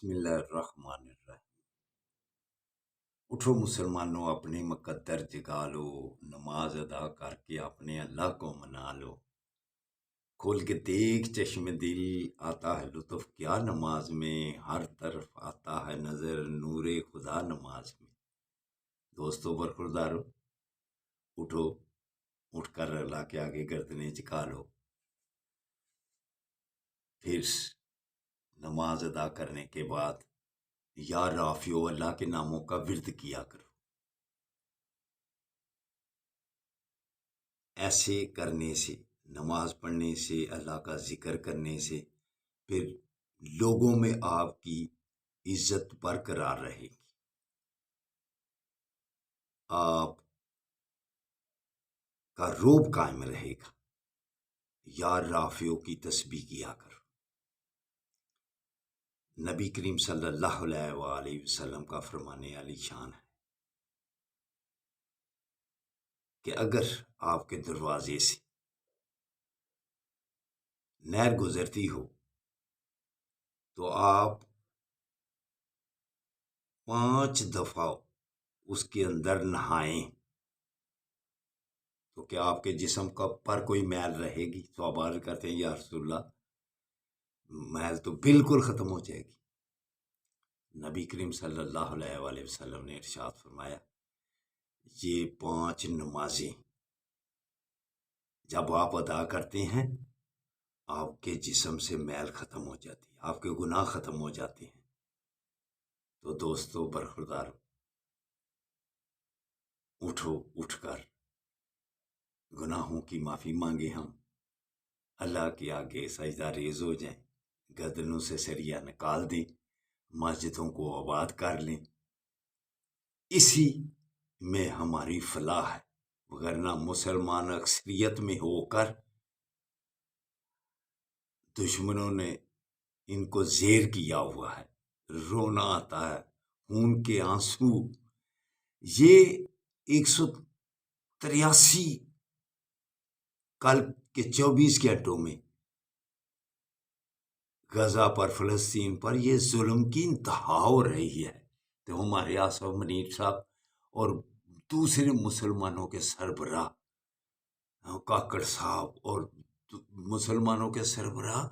بسم اللہ الرحمن الرحیم۔ اٹھو مسلمانوں، اپنی مقدر جگا لو، نماز ادا کر کے اپنے اللہ کو منا لو۔ کھول کے دیکھ چشم دل، آتا ہے لطف کیا نماز میں، ہر طرف آتا ہے نظر نور خدا نماز میں۔ دوستو برخوردارو، اٹھو، اٹھ کر اللہ کے آگے گردنیں جھکا لو، پھر نماز ادا کرنے کے بعد یا رافیو اللہ کے ناموں کا ورد کیا کرو۔ ایسے کرنے سے، نماز پڑھنے سے، اللہ کا ذکر کرنے سے پھر لوگوں میں آپ کی عزت برقرار رہے گی، آپ کا روب قائم رہے گا۔ یا رافیو کی تسبیح کیا کرو۔ نبی کریم صلی اللہ علیہ وآلہ وسلم کا فرمان علی شان ہے کہ اگر آپ کے دروازے سے نہر گزرتی ہو تو آپ 5 دفعہ اس کے اندر نہائیں، تو کیا آپ کے جسم کا پر کوئی میل رہے گی؟ تو آپ عرض کرتے ہیں یا رسول اللہ، میل تو بالکل ختم ہو جائے گی۔ نبی کریم صلی اللہ علیہ وآلہ وسلم نے ارشاد فرمایا، یہ 5 نمازیں جب آپ ادا کرتے ہیں آپ کے جسم سے میل ختم ہو جاتی ہے، آپ کے گناہ ختم ہو جاتے ہیں۔ تو دوستو برخوردار، اٹھو، اٹھ کر گناہوں کی معافی مانگے، ہم اللہ کے آگے سجدہ ریز ہو جائیں، گردنوں سے سریا نکال دیں، مسجدوں کو آباد کر لیں۔ اسی میں ہماری فلاح ہے، ورنہ مسلمان اکثریت میں ہو کر دشمنوں نے ان کو زیر کیا ہوا ہے، رونا آتا ہے، خون کے آنسو۔ یہ 183 کل کے 24 گھنٹوں میں غزہ پر، فلسطین پر یہ ظلم کی انتہا ہو رہی ہے۔ تو ہمارے آصف منیر صاحب اور دوسرے مسلمانوں کے سربراہ کاکڑ صاحب اور مسلمانوں کے سربراہ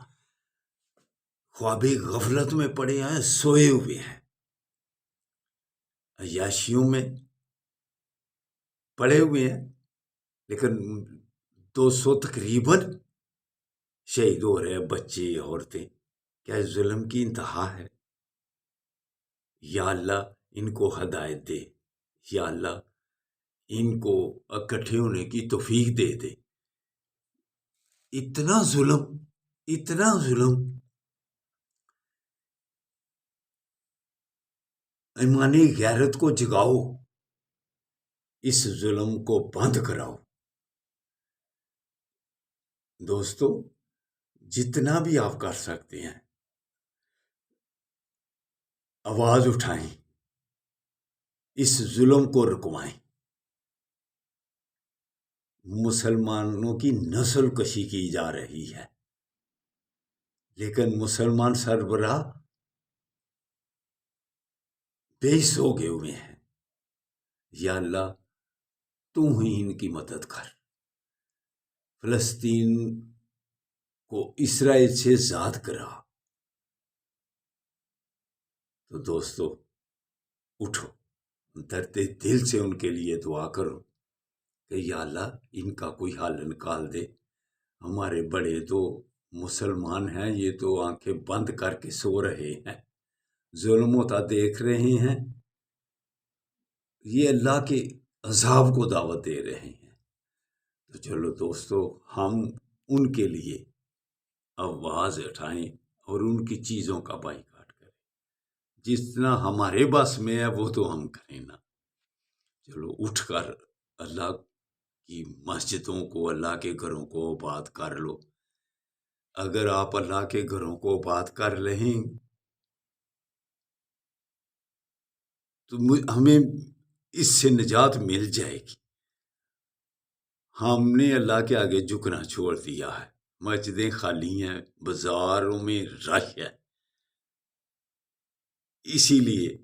خواب غفلت میں پڑے ہیں، سوئے ہوئے ہیں، عیاشیوں میں پڑے ہوئے ہیں، لیکن 200 تقریباً شہید ہو رہے ہیں، بچے، عورتیں۔ کیا ظلم کی انتہا ہے؟ یا اللہ ان کو ہدایت دے، یا اللہ ان کو اکٹھے ہونے کی توفیق دے دے۔ اتنا ظلم، اتنا ظلم، ایمانی غیرت کو جگاؤ، اس ظلم کو بند کراؤ۔ دوستو جتنا بھی آپ کر سکتے ہیں آواز اٹھائیں، اس ظلم کو رکوائیں۔ مسلمانوں کی نسل کشی کی جا رہی ہے، لیکن مسلمان سربراہ بےحس ہو گئے ہوئے ہیں۔ یا اللہ تو ہی ان کی مدد کر، فلسطین کو اسرائیل سے ذات کرا۔ تو دوستو اٹھو، درتے دل سے ان کے لیے دعا کرو کہ یا اللہ ان کا کوئی حل نکال دے۔ ہمارے بڑے تو مسلمان ہیں، یہ تو آنکھیں بند کر کے سو رہے ہیں، ظلم ہوتا دیکھ رہے ہیں، یہ اللہ کے عذاب کو دعوت دے رہے ہیں۔ تو چلو دوستو، ہم ان کے لیے آواز اٹھائیں اور ان کی چیزوں کا بائیکاٹ کریں، جتنا ہمارے بس میں ہے وہ تو ہم کریں نا۔ چلو اٹھ کر اللہ کی مسجدوں کو، اللہ کے گھروں کو آباد کر لو۔ اگر آپ اللہ کے گھروں کو آباد کر لیں تو ہمیں اس سے نجات مل جائے گی۔ ہم نے اللہ کے آگے جھکنا چھوڑ دیا ہے، مسجدیں خالی ہیں، بازاروں میں رش ہے، اسی لیے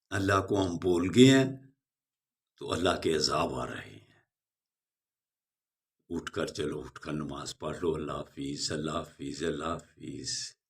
اللہ کو ہم بھول گئے ہیں تو اللہ کے عذاب آ رہے ہیں۔ اٹھ کر چلو، اٹھ کر نماز پڑھ لو۔ اللہ حافظ، اللہ حافظ، اللہ حافظ۔